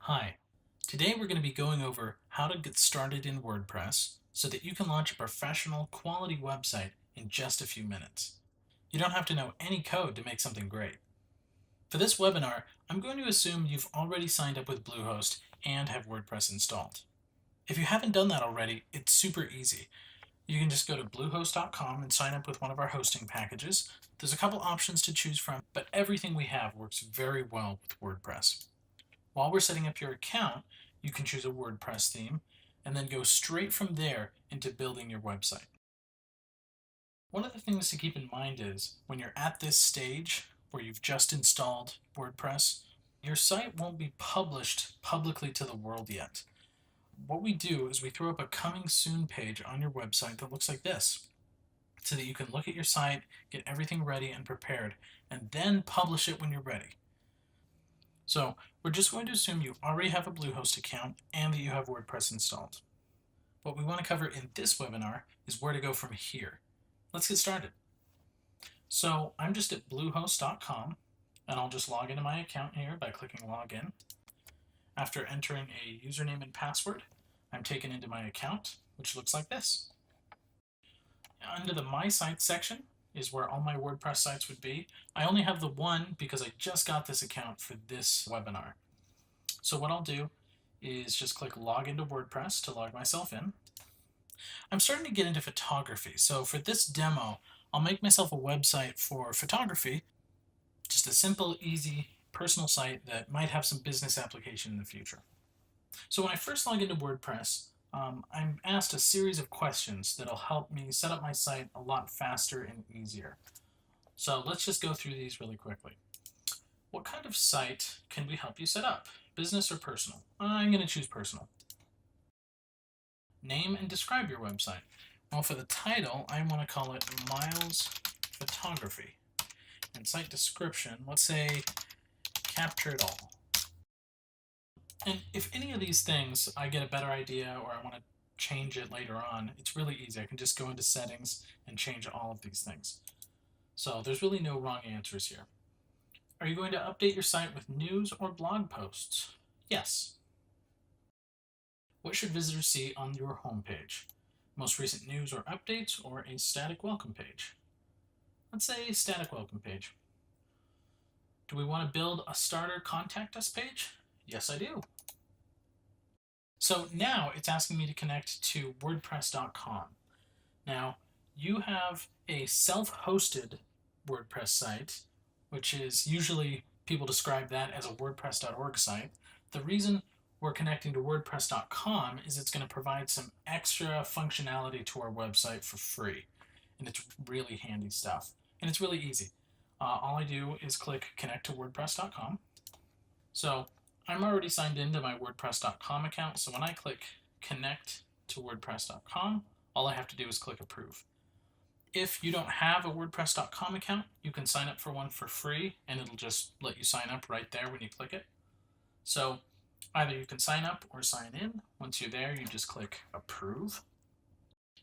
Hi, today we're going to be going over how to get started in WordPress so that you can launch a professional quality website in just a few minutes. You don't have to know any code to make something great. For this webinar, I'm going to assume you've already signed up with Bluehost and have WordPress installed. If you haven't done that already, it's super easy. You can just go to bluehost.com and sign up with one of our hosting packages. There's a couple options to choose from, but everything we have works very well with WordPress. While we're setting up your account, you can choose a WordPress theme and then go straight from there into building your website. One of the things to keep in mind is when you're at this stage where you've just installed WordPress, your site won't be published publicly to the world yet. What we do is we throw up a coming soon page on your website that looks like this, so that you can look at your site, get everything ready and prepared, and then publish it when you're ready. So we're just going to assume you already have a Bluehost account and that you have WordPress installed. What we want to cover in this webinar is where to go from here. Let's get started. So I'm just at bluehost.com and I'll just log into my account here by clicking login. After entering a username and password, I'm taken into my account, which looks like this. Under the My Sites section is where all my WordPress sites would be. I only have the one because I just got this account for this webinar. So what I'll do is just click log into WordPress to log myself in. I'm starting to get into photography, so for this demo, I'll make myself a website for photography, just a simple, easy, personal site that might have some business application in the future. So when I first log into WordPress, I'm asked a series of questions that'll help me set up my site a lot faster and easier. So let's just go through these really quickly. What kind of site can we help you set up? Business or personal? I'm going to choose personal. Name and describe your website. Well, for the title, I want to call it Miles Photography. And site description, let's say capture it all. And if any of these things I get a better idea or I want to change it later on, it's really easy. I can just go into settings and change all of these things. So there's really no wrong answers here. Are you going to update your site with news or blog posts? Yes. What should visitors see on your homepage? Most recent news or updates, or a static welcome page? Let's say static welcome page. Do we want to build a starter contact us page? Yes, I do. So now it's asking me to connect to WordPress.com. Now, you have a self-hosted WordPress site, which is usually people describe that as a WordPress.org site. The reason we're connecting to WordPress.com is it's going to provide some extra functionality to our website for free. And it's really handy stuff. And it's really easy. All I do is click connect to WordPress.com. So I'm already signed into my WordPress.com account. So when I click connect to WordPress.com, all I have to do is click approve. If you don't have a WordPress.com account, you can sign up for one for free and it'll just let you sign up right there when you click it. So either you can sign up or sign in. Once you're there, you just click approve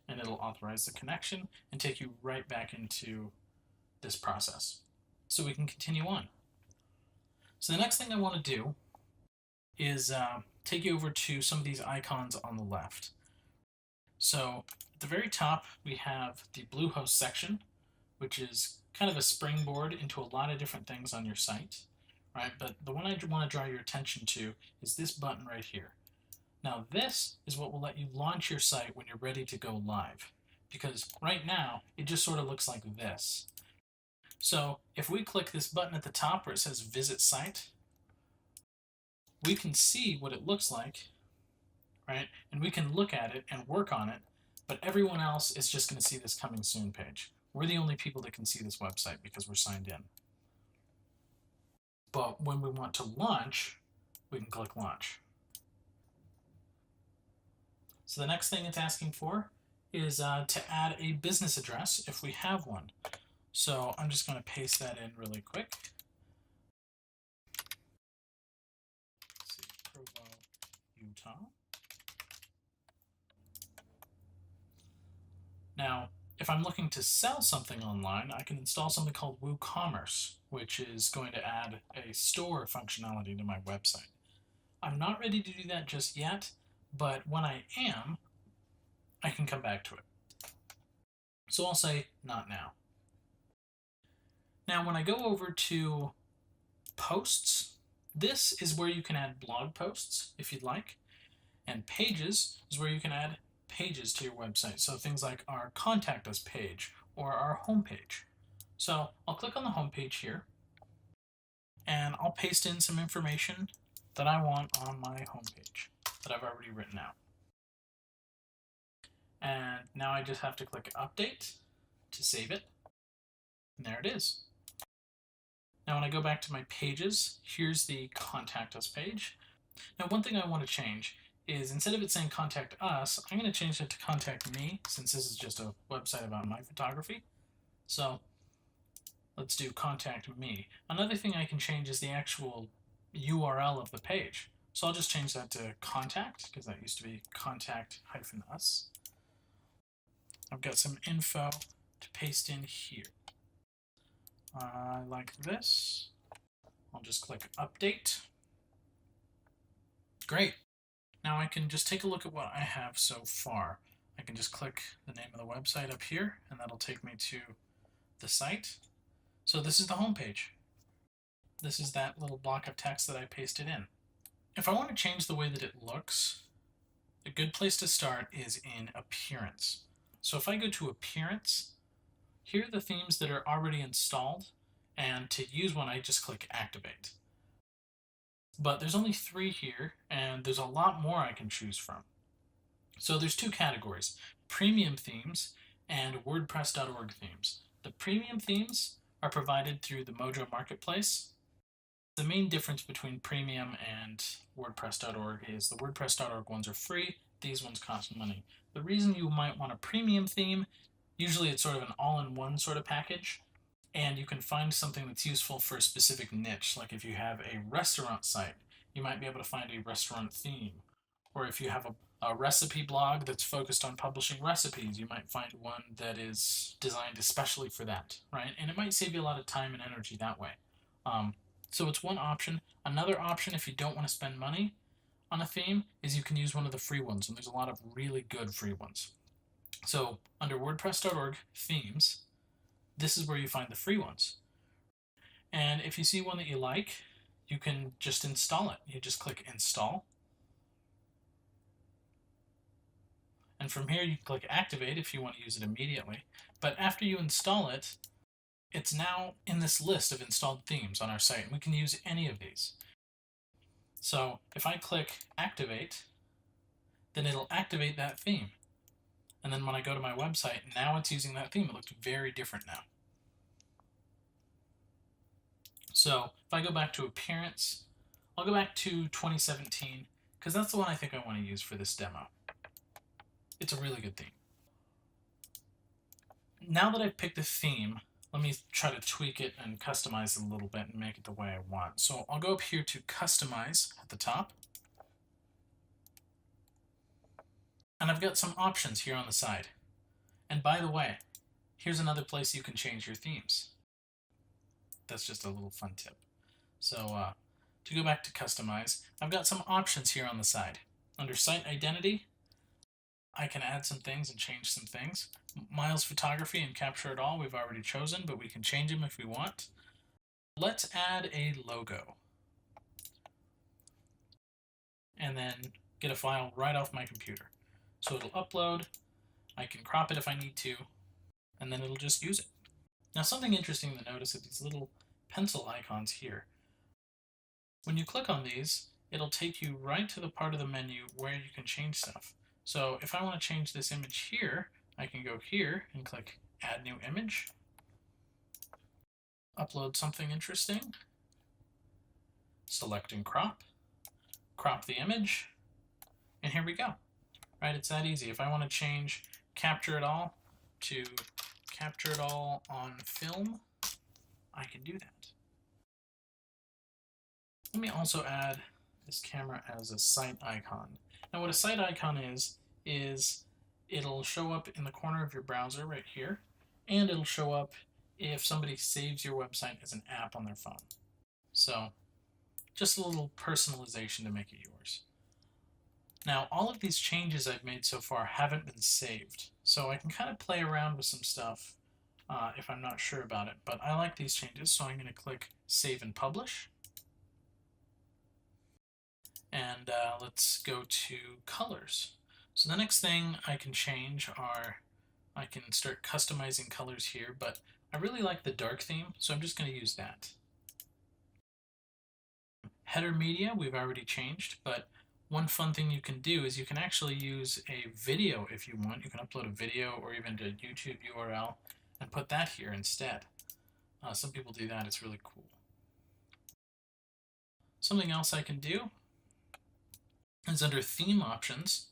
and it'll authorize the connection and take you right back into this process. So we can continue on. So the next thing I want to do is take you over to some of these icons on the left. So at the very top, we have the Bluehost section, which is kind of a springboard into a lot of different things on your site, right? But the one I want to draw your attention to is this button right here. Now this is what will let you launch your site when you're ready to go live, because right now it just sort of looks like this. So if we click this button at the top where it says visit site, we can see what it looks like, right? And we can look at it and work on it, but everyone else is just going to see this coming soon page. We're the only people that can see this website because we're signed in. But when we want to launch, we can click launch. So the next thing it's asking for is to add a business address if we have one. So I'm just going to paste that in really quick. Let's see, Provo, Utah. Now, if I'm looking to sell something online, I can install something called WooCommerce, which is going to add a store functionality to my website. I'm not ready to do that just yet, but when I am, I can come back to it. So I'll say not now. Now when I go over to posts, this is where you can add blog posts if you'd like, and pages is where you can add pages to your website. So things like our contact us page or our homepage. So I'll click on the homepage here and I'll paste in some information that I want on my homepage that I've already written out. And now I just have to click update to save it. And there it is. Now when I go back to my pages, here's the contact us page. Now one thing I want to change is instead of it saying contact us, I'm going to change it to contact me, since this is just a website about my photography. So let's do contact me. Another thing I can change is the actual URL of the page. So I'll just change that to contact, because that used to be contact-us. I've got some info to paste in here. Like this. I'll just click update. Great. Now I can just take a look at what I have so far. I can just click the name of the website up here, and that'll take me to the site. So this is the home page. This is that little block of text that I pasted in. If I want to change the way that it looks, a good place to start is in Appearance. So if I go to Appearance, here are the themes that are already installed, and to use one I just click Activate. But there's only 3 here, and there's a lot more I can choose from. So there's 2 categories, premium themes and WordPress.org themes. The premium themes are provided through the Mojo Marketplace. The main difference between premium and WordPress.org is the WordPress.org ones are free, these ones cost money. The reason you might want a premium theme, usually it's sort of an all-in-one sort of package, and you can find something that's useful for a specific niche. Like if you have a restaurant site, you might be able to find a restaurant theme. Or if you have a recipe blog that's focused on publishing recipes, you might find one that is designed especially for that, right? And it might save you a lot of time and energy that way. So it's one option. Another option, if you don't want to spend money on a theme, is you can use one of the free ones, and there's a lot of really good free ones. So under WordPress.org themes, this is where you find the free ones. And if you see one that you like, you can just install it. You just click Install. And from here, you click Activate if you want to use it immediately. But after you install it, it's now in this list of installed themes on our site, and we can use any of these. So if I click Activate, then it'll activate that theme. And then when I go to my website, now it's using that theme. It looks very different now. So if I go back to Appearance, I'll go back to 2017, because that's the one I think I want to use for this demo. It's a really good theme. Now that I've picked a theme, let me try to tweak it and customize it a little bit and make it the way I want. So I'll go up here to Customize at the top. And I've got some options here on the side. And by the way, here's another place you can change your themes. That's just a little fun tip. So to go back to Customize, I've got some options here on the side. Under Site Identity, I can add some things and change some things. Miles Photography and Capture It All we've already chosen, but we can change them if we want. Let's add a logo. And then get a file right off my computer. So it'll upload, I can crop it if I need to, and then it'll just use it. Now something interesting to notice is these little pencil icons here. When you click on these, it'll take you right to the part of the menu where you can change stuff. So if I want to change this image here, I can go here and click Add New Image, upload something interesting, select and crop the image, and here we go. Right, it's that easy. If I want to change Capture It All to Capture It All on Film, I can do that. Let me also add this camera as a site icon. Now what a site icon is it'll show up in the corner of your browser right here, and it'll show up if somebody saves your website as an app on their phone. So Just a little personalization to make it yours. Now, all of these changes I've made so far haven't been saved, so I can kind of play around with some stuff if I'm not sure about it, but I like these changes, so I'm going to click Save and Publish. And let's go to colors. So the next thing I can change are, I can start customizing colors here, but I really like the dark theme, so I'm just going to use that. Header media we've already changed, but one fun thing you can do is you can actually use a video if you want. You can upload a video or even a YouTube URL and put that here instead. Some people do that. It's really cool. Something else I can do is under theme options,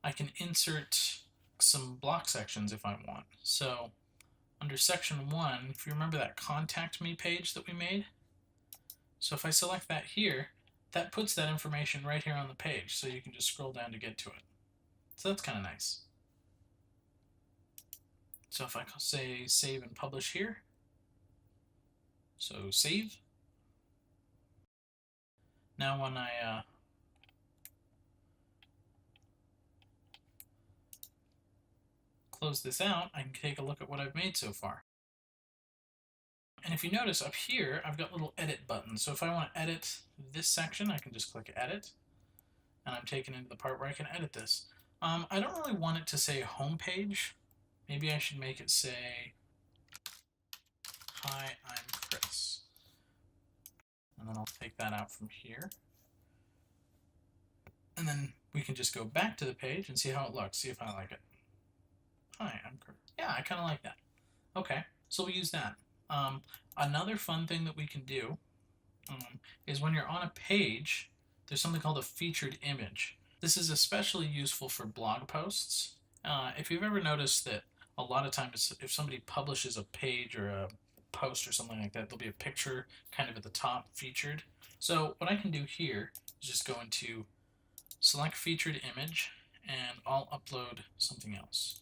I can insert some block sections if I want. So under section 1, if you remember that contact me page that we made, so if I select that here, that puts that information right here on the page, so you can just scroll down to get to it. So that's kind of nice. So if I say save and publish here, so save. Now when I close this out, I can take a look at what I've made so far. And if you notice up here, I've got little edit buttons. So if I want to edit this section, I can just click edit, and I'm taken into the part where I can edit this. I don't really want it to say homepage. Maybe I should make it say, hi, I'm Chris. And then I'll take that out from here. And then we can just go back to the page and see how it looks, see if I like it. Hi, I'm Chris. Yeah, I kind of like that. Okay, so we use that. Another fun thing that we can do is when you're on a page, there's something called a featured image. This is especially useful for blog posts. If you've ever noticed that a lot of times if somebody publishes a page or a post or something like that, there'll be a picture kind of at the top featured. So what I can do here is just go into select featured image and I'll upload something else.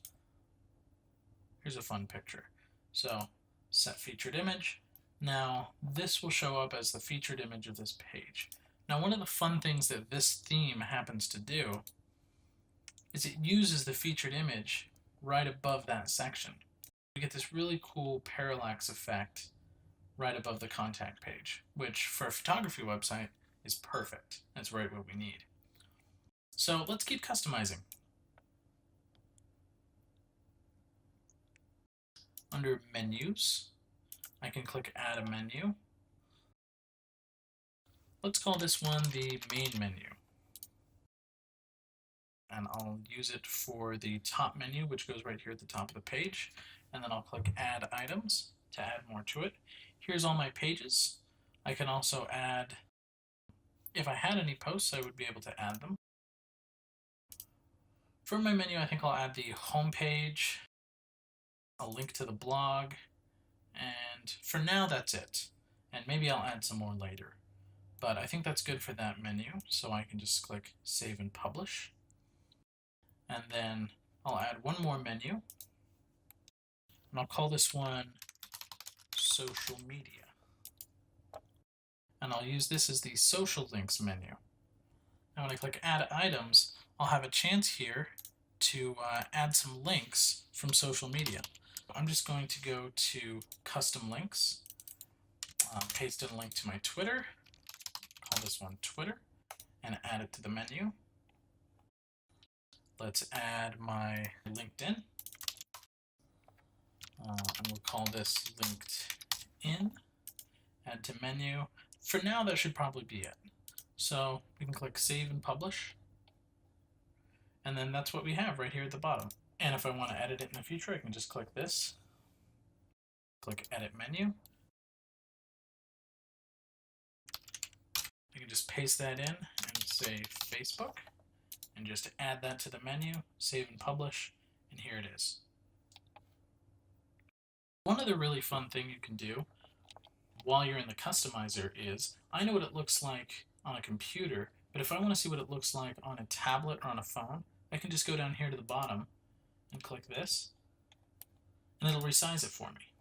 Here's a fun picture. So set featured image. Now this will show up as the featured image of this page. Now one of the fun things that this theme happens to do is it uses the featured image right above that section. We get this really cool parallax effect right above the contact page, which for a photography website is perfect. That's right what we need. So let's keep customizing. Under menus, I can click add a menu. Let's call this one the main menu. And I'll use it for the top menu, which goes right here at the top of the page. And then I'll click add items to add more to it. Here's all my pages. I can also add, if I had any posts, I would be able to add them. For my menu, I think I'll add the home page, a link to the blog, and for now that's it. And maybe I'll add some more later. But I think that's good for that menu, so I can just click Save and Publish. And then I'll add one more menu, and I'll call this one Social Media. And I'll use this as the Social Links menu. Now when I click Add Items, I'll have a chance here to add some links from social media. I'm just going to go to Custom Links, paste in a link to my Twitter, call this one Twitter, and add it to the menu. Let's add my LinkedIn, and we'll call this LinkedIn, add to menu. For now, that should probably be it. So we can click Save and Publish, and then that's what we have right here at the bottom. And if I want to edit it in the future, I can just click this, click Edit Menu. I can just paste that in and say Facebook, and just add that to the menu, save and publish, and here it is. One other really fun thing you can do while you're in the customizer is, I know what it looks like on a computer, but if I want to see what it looks like on a tablet or on a phone, I can just go down here to the bottom and click this, and it'll resize it for me.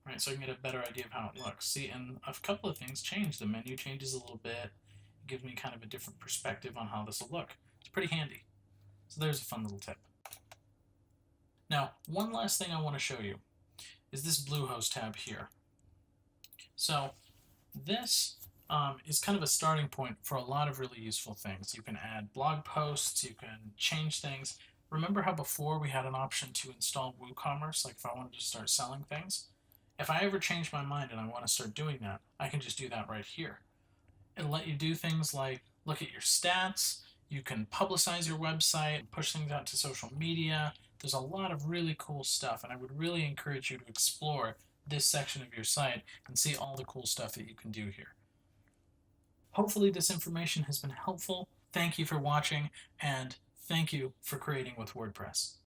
right? So I can get a better idea of how it looks. See, and a couple of things change. The menu changes a little bit. It gives me kind of a different perspective on how this will look. It's pretty handy. So there's a fun little tip. Now, one last thing I want to show you is this Bluehost tab here. So this is kind of a starting point for a lot of really useful things. You can add blog posts, you can change things. Remember how before we had an option to install WooCommerce, like if I wanted to start selling things? If I ever change my mind and I want to start doing that, I can just do that right here. It'll let you do things like look at your stats, you can publicize your website, push things out to social media. There's a lot of really cool stuff, and I would really encourage you to explore this section of your site and see all the cool stuff that you can do here. Hopefully this information has been helpful. Thank you for watching, and thank you for creating with WordPress.